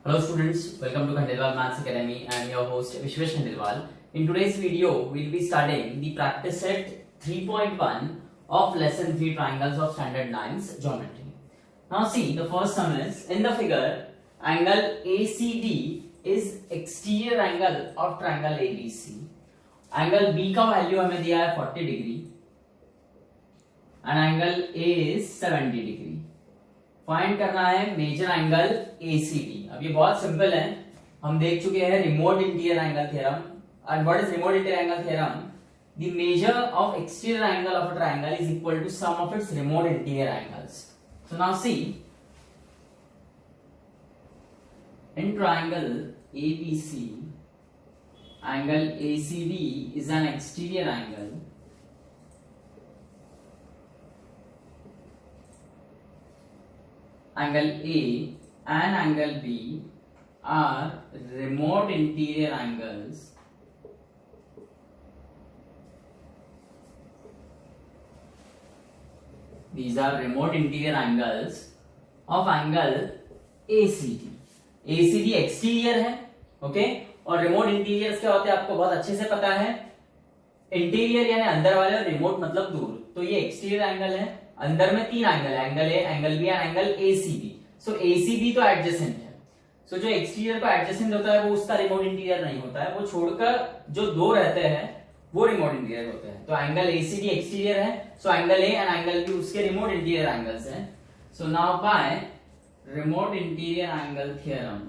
Hello students, welcome to Khandelwal Maths Academy. I am your host Vishwesh Khandelwal. In today's video, we will be studying the practice set 3.1 of lesson 3 triangles of standard 9's geometry. Now see, the first sum is, in the figure, angle ACD is exterior angle of triangle ABC. Angle B का value हमें दिया है 40 degree and angle A is 70 degree. Find करना है major angle ACD. अब ये बहुत simple है, हम देख चुके हैं remote interior angle theorem. And what is remote interior angle theorem? The measure of exterior angle of a triangle is equal to sum of its remote interior angles. So now see, in triangle ABC, angle ACD is an exterior angle. Angle A and angle B are remote interior angles. These are remote interior angles of angle ACD. ACD exterior है, okay, और remote interiors क्या होते हैं आपको बहुत अच्छे से पता है. इंटीरियर यानी अंदर वाले और रिमोट मतलब दूर. तो ये एक्सटीरियर एंगल है. अंदर में तीन एंगल है, angle A, angle B and angle ACB. So ACB तो एडजेसेंट है. सो जो एक्सटीरियर को एडजेसेंट होता है वो उसका रिमोट इंटीरियर नहीं होता है. वो छोड़कर जो दो रहते हैं वो रिमोट इंटीरियर होते हैं. तो एंगल ACD एक्सटीरियर है, so angle A and angle B उसके रिमोट इंटीरियर एंगल्स हैं. So now by remote interior angle theorem,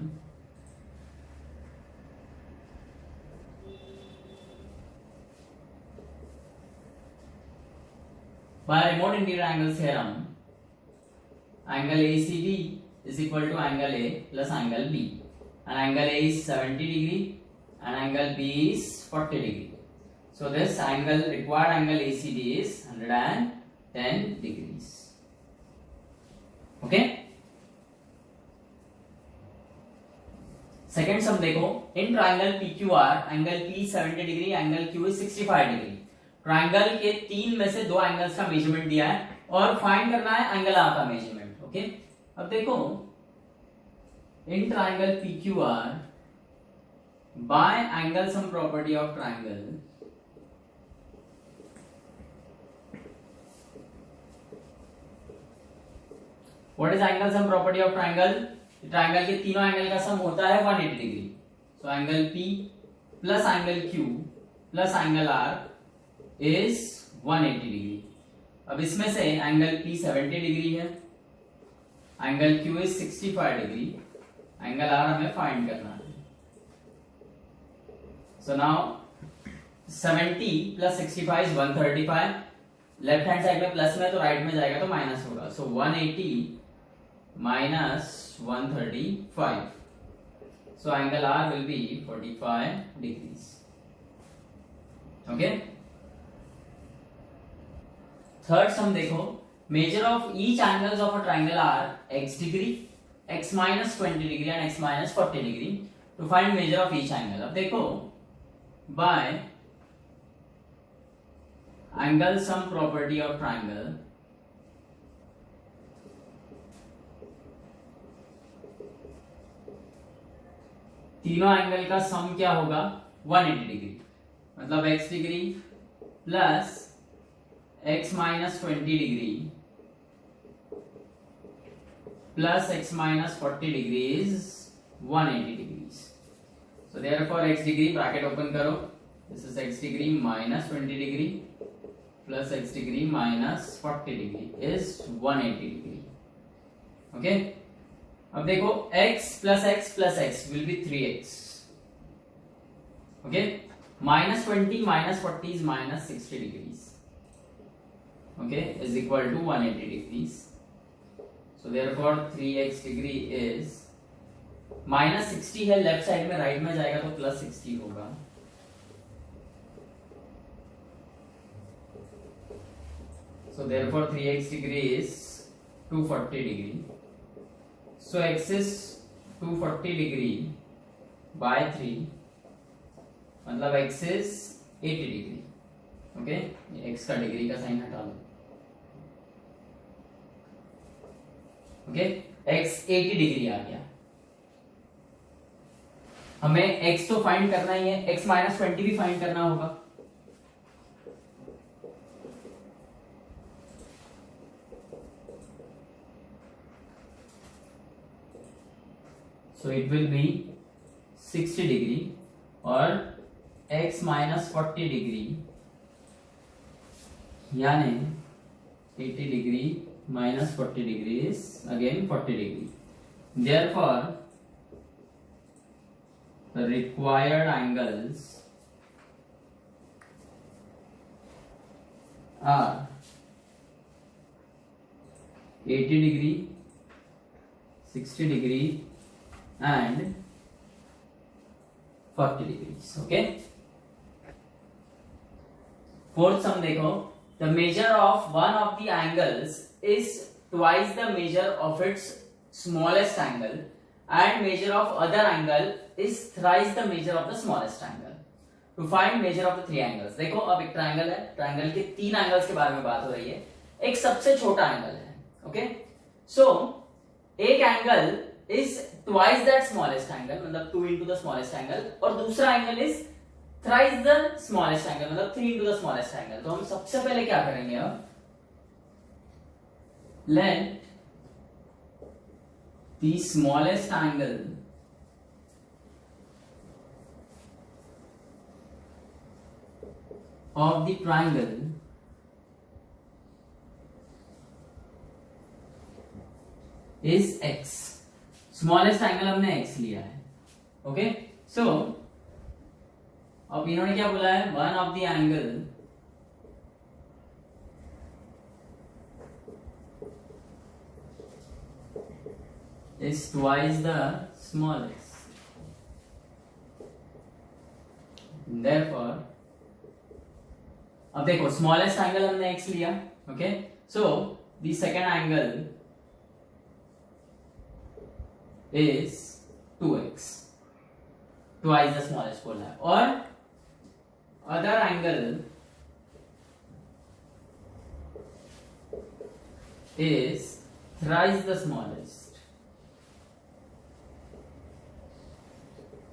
by remote interior angle theorem, angle ACD is equal to angle A plus angle B, and angle A is 70 degree and angle B is 40 degree. So this angle, required angle ACD is 110 degrees. Okay. Second sum देखो, in triangle PQR, angle P 70 degree, angle Q is 65 degree. Triangle के तीन में से दो angles का measurement दिया है और फाइंड करना है एंगल आर का मेजरमेंट. ओके, अब देखो, in triangle PQR, bye angle sum property of triangle, what is angle sum property of triangle? Triangle के तीनों एंगल का सम होता है 180 degree. So angle P plus angle Q plus angle R is 180 degree. अब इसमें से एंगल P 70 डिग्री है, angle Q is 65 degree, angle R हमें फाइंड करना है. So now 70 plus 65 is 135. Left hand side में प्लस में तो राइट में जाएगा तो माइनस होगा. So 180 minus 135. So angle R will be 45 degrees. Okay. Third sum देखो, measure of each angles of a triangle are x degree, x minus 20 degree and x minus 40 degree. To find measure of each angle. अब देखो, by angle sum property of triangle, तीनों angle का सम क्या होगा? 180 degree. मतलब x degree plus x minus 20 degree plus x minus 40 degree is 180 degrees. So therefore x degree bracket open करो. This is x degree minus 20 degree plus x degree minus 40 degree is 180 degree. Okay. अब देखो, x plus x will be 3x. Okay. Minus 20 minus 40 is minus 60 degrees. Okay, is equal to 180 degrees. So therefore 3x degree is minus 60 है left side में, right में जाएगा तो plus 60 होगा. So therefore 3x degree is 240 degree. So x is 240 degree by 3, मतलब x is 80 degree. Okay, x का degree का sign हटा लो. ओके, x 80 डिग्री आ गया. हमें x तो फाइंड करना ही है, x माइनस 20 भी फाइंड करना होगा। So it will be 60 degree और x माइनस 40 डिग्री यानी 80 degree minus 40 degree is again 40 degree. Therefore, the required angles are 80 degree, 60 degree and 40 degrees. Okay. Fourth sum देखो, the measure of one of the angles is twice the measure of its smallest angle and measure of other angle is thrice the measure of the smallest angle. To find measure of the three angles. देखो अब एक triangle है, triangle के तीन angles के बारे में बात हो रही है। एक सबसे छोटा एंगल है, ओके? सो एक angle is twice that smallest angle, मतलब 2 into the smallest angle, और दूसरा angle is thrice the smallest angle, मतलब 3 into the smallest angle. तो हम सबसे पहले क्या करेंगे अब, let the smallest angle of the triangle is x. Smallest angle हमने x लिया है, ओके? सो अब इन्होंने क्या बोला है, one of the angle is twice the smallest. Therefore, अब देखो स्मॉलेस्ट एंगल हमने x लिया, okay? So the second angle is 2x, twice the smallest बोला है, और other angle is thrice the smallest.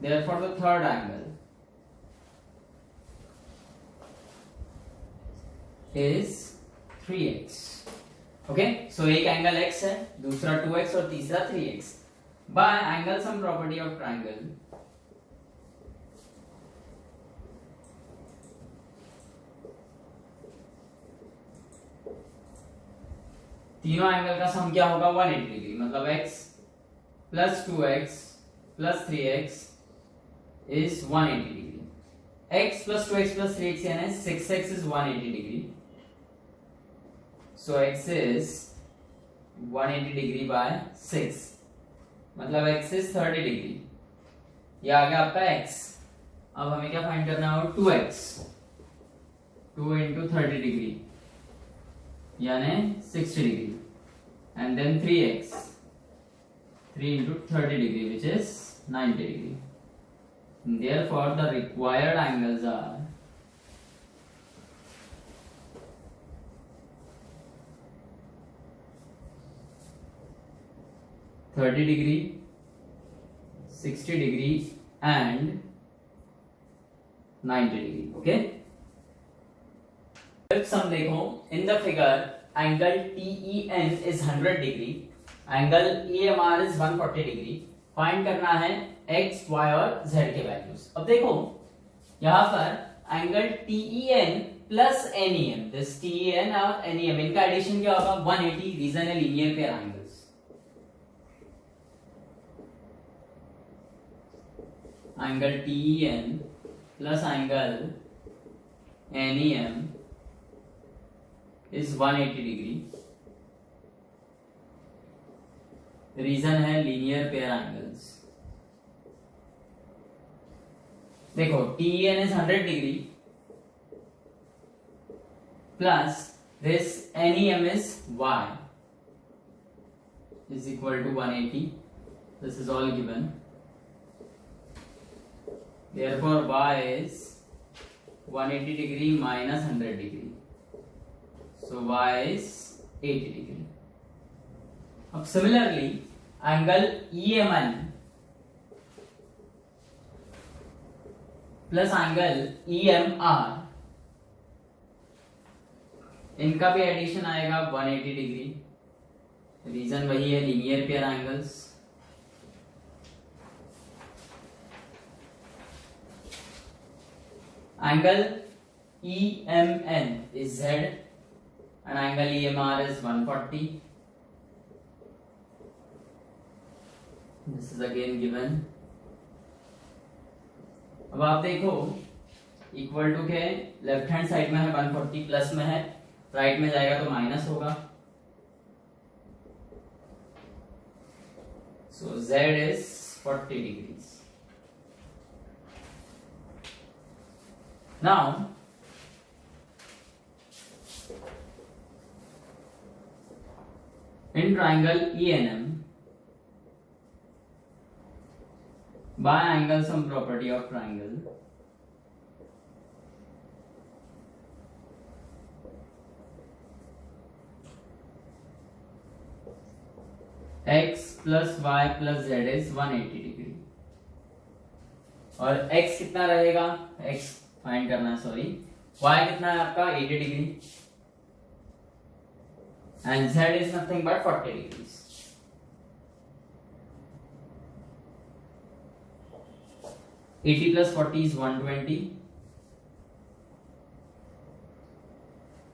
Therefore, the third angle is 3x. Okay? So एक angle x है, दूसरा 2x और तीसरा 3x. By angle sum property of triangle, तीनों angle का सम क्या होगा, 180 डिग्री, मतलब x plus 2x plus 3x is 180 degree. X plus 2x plus 3x यानी 6x is 180 degree. So x is 180 degree by 6. मतलब x is 30 degree. ये आ गया आपका x. अब हमें क्या फाइंड करना होगा, 2x. 2 into 30 degree यानी 60 degree. And then 3x. 3 into 30 degree which is 90 degree. Therefore, the required angles are 30 degree, 60 degree and 90 degree. Okay? If some देखो, in the figure, angle TEN is 100 degree, angle EMR is 140 degree. Find करना है x, y और z के values. अब देखो यहाँ पर angle TEN plus NEM, this TEN और NEM इनका एडिशन क्या होगा, 180. रीजन है linear pair angles. Angle TEN plus angle NEM is 180 degree. Reason है लीनियर पेयर एंगल्स। देखो TEN is 100 degree plus this NEM is y is equal to 180. This is all given. Therefore y is 180 degree minus 100 degree. So y is 80 degree. अब similarly angle EMN plus angle EMR, इनका भी addition आएगा 180 degree. Reason वही है, linear pair angles. Angle EMN is Z and angle EMR is 140. This is again given. अब आप देखो equal to के लेफ्ट हैंड साइड में है 140, प्लस में है, राइट में जाएगा तो माइनस होगा। So Z is 40 degrees. Now in triangle ENM, by angle sum property of triangle, x plus y plus z is 180 degree. और x कितना रहेगा, x फाइंड करना है, सॉरी, y कितना है आपका 80 degree, and z is nothing but 40 degrees. 80 plus 40 is 120.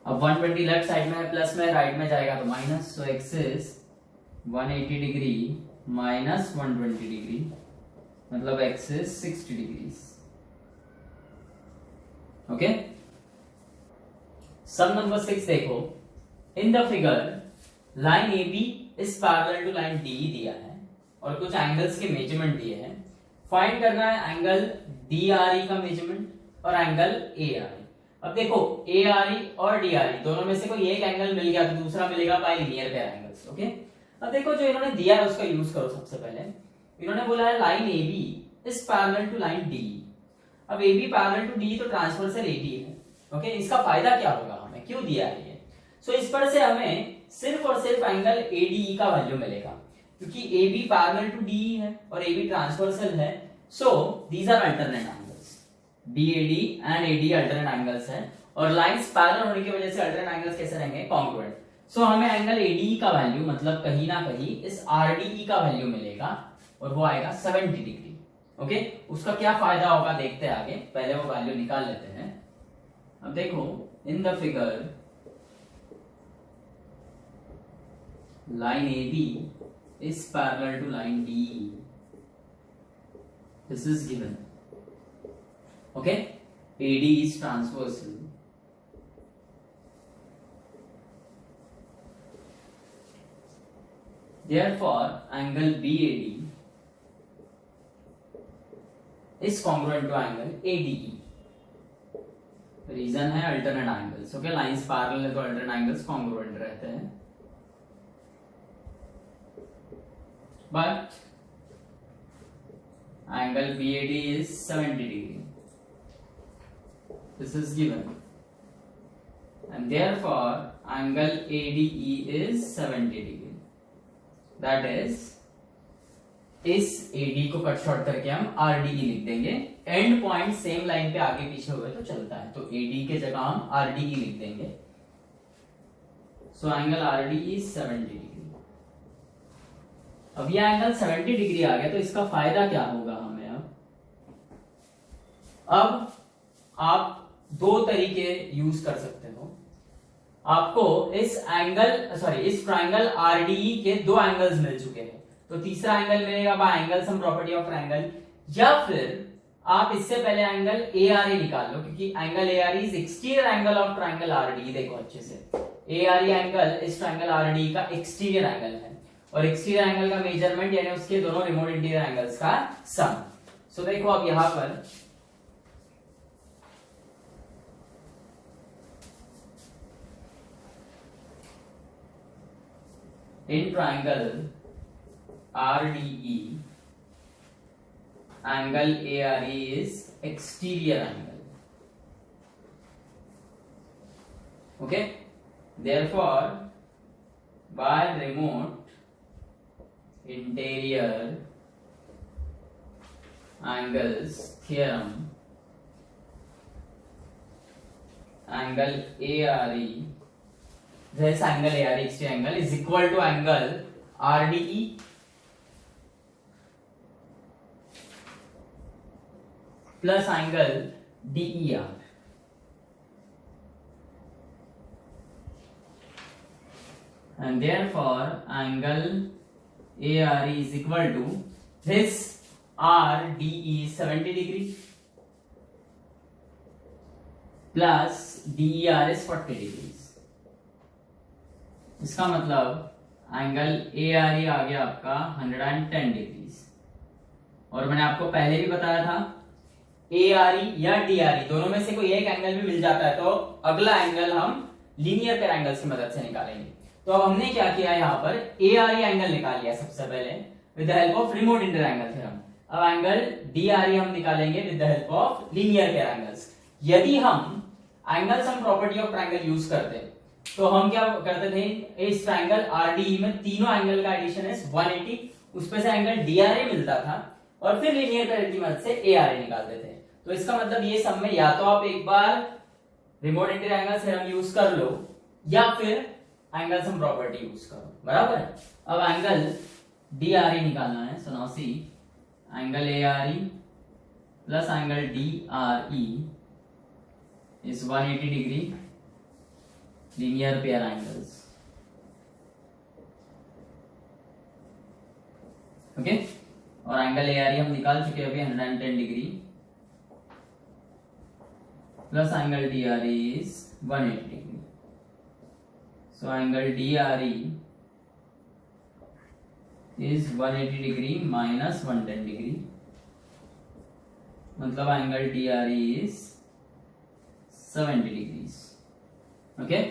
अब 120 left side में है, प्लस में, राइट में जाएगा तो minus, so x is 180 degree minus 120 degree, मतलब x is 60 degrees. Okay, sum number 6 देखो, in the figure line AB is parallel to line DE दिया है और कुछ एंगल्स के मेजरमेंट दिए हैं। फाइंड करना है एंगल DRE का मेजरमेंट और एंगल ARE। अब देखो ARE और DRE दोनों में से कोई एक एंगल मिल गया तो दूसरा मिलेगा bye linear pair angles. Okay, अब देखो जो इन्होंने दिया है उसका यूज करो। सबसे पहले इन्होंने बोला है line AB is parallel to line DE। अब AB पैरेलल टू DE तो ट्रांसवर्सल AD है। ओके, इसका फायदा क्या होगा, हमें क्यों दिया है ये? सो इस पर से हमें सिर्फ और सिर्फ एंगल ADE का वैल्यू मिलेगा, क्योंकि AB पैरेलल टू DE है और AB ट्रांसवर्सल है। So these are alternate angles, BAD and AD alternate angles है, और लाइंस पैरेलल होने की वजह से अल्टरनेट एंगल्स कैसे रहेंगे, कॉन्ग्रुएंट। सो हमें एंगल ADE का वैल्यू मतलब कहीं ना कहीं इस RDE का वैल्यू मिलेगा और वो आएगा 70 डिग्री। ओके, उसका क्या फायदा होगा देखते हैं आगे, पहले वो वैल्यू निकाल लेते हैं। अब देखो in the figure line AB is parallel to line DE. This is given. Okay, AD is transversal. Therefore, angle BAD is congruent to angle ADE. Reason है alternate angles. Okay, lines parallel है तो alternate angles congruent रहते हैं। But angle BAD is 70 degree. This is given, and therefore angle ADE is 70 degree. That is, इस AD को cut short करके हम RDE लिख देंगे। एंड पॉइंट सेम लाइन पे आगे पीछे हुए तो चलता है, तो AD के जगह हम RDE लिख देंगे। So angle RDE is 70 degree. अब ये एंगल 70 डिग्री आ गया तो इसका फायदा क्या होगा हमें? अब आप दो तरीके यूज कर सकते हो। आपको इस ट्रायंगल RDE के दो एंगल्स मिल चुके हैं, तो तीसरा एंगल मिलेगा bye angle sum property of triangle, या फिर आप इससे पहले एंगल ARE निकाल लो, क्योंकि angle ARE is exterior angle of triangle RDE। देखो अच्छे से, ARE एंगल इस ट्रायंगल RDE का एक्सटीरियर एंगल है, और एक्सटीरियर एंगल का मेजरमेंट यानी उसके दोनों रिमोट इंटीरियर एंगल्स का सम। सो देखो अब यहां पर in triangle RDE angle ARE is exterior angle. Okay, therefore by remote interior angles theorem angle ARE, this angle ARE angle is equal to angle RDE plus angle DER. And therefore angle ARE is equal to this RDE 70 degree plus DER is 40 degrees. इसका मतलब angle ARE आ गया आपका 110 degrees. और मैंने आपको पहले भी बताया था ARE या DRE दोनों में से कोई एक एंगल भी मिल जाता है तो अगला एंगल हम लीनियर पेयर एंगल्स की मदद से निकालेंगे। तो अब हमने क्या किया, यहाँ पर ARE एंगल निकाल लिया सबसे पहले with the help of remote interangle theorem. अब एंगल DRE हम निकालेंगे with the help of linear pair angles. यदि हम angle sum property of triangle use करते तो हम क्या करते थे, इस ट्रायंगल RDE में तीनों एंगल का एडिशन है 180, उसमें से एंगल DRA मिलता था और फिर लीनियर पेयर की मदद से ARA निकालते थे। तो इसका मतलब ये सब में या तो आप एक बार रिमोट इंटरएंगल थ्योरम यूज कर लो या फिर एंगल सम प्रॉपर्टी यूज करो, बराबर। अब एंगल DRE निकालना है, so now see angle ARE plus angle DRE is 180 degree linear pair angles. Okay और एंगल ARE हम निकाल चुके हैं अभी 110 degree plus angle DRE is 180 degree. So angle DRE is 180 degree minus 110 degree, मतलब angle DRE is 70 degrees. Okay.